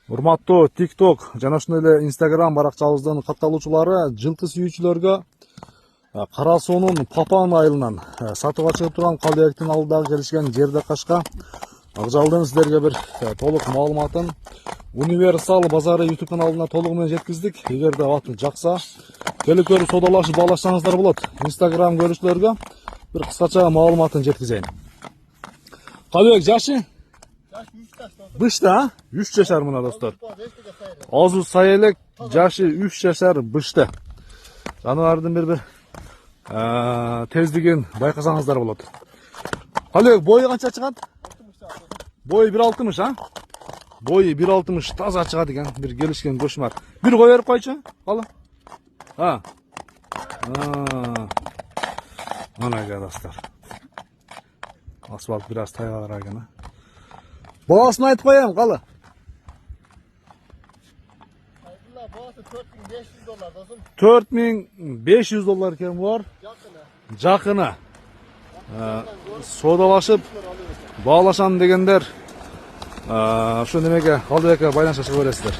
Урматтуу TikTok жана ошондой эле Instagram баракчабыздын катталуучулары жылкы сүйүүчүлөргө Кара Суунун Папан айылынан сатууга чыгып турган калыбектин алдыдагы келишкен жерде кашка Акжалдын сиздерге бир толук маалыматын Универсал базары YouTube каналына толугу менен жеткиздик. Эгерде убакыт жакса, келип көрүп саудалашып баалашсаңыздар болот. Instagram көрүүчүлөргө бир кыскача маалыматын жеткизейин. Калыбек жашы? Бышта, 3 жашар мына достор. Азу сай элек, жашы 3 жашар бышта. Жаныбардын бир тездигин байкасаңыздар болот. Калыбек бою канча чыгат? Бою 1.60, а? Бою 1.60 таза чыгат экен, бир келишкен кошмар. Бир кой берип койчу, калы. Мына достор. Асфальт бираз тайгагыраак экен, а? Баасын айтып коем, калы. Bağısı $4.500 dostum. $4.500 eкен бар. Жакыны. Содалашып баалашам дегендер ошо немеге Калыбекке байланышка чыгып бересиздер.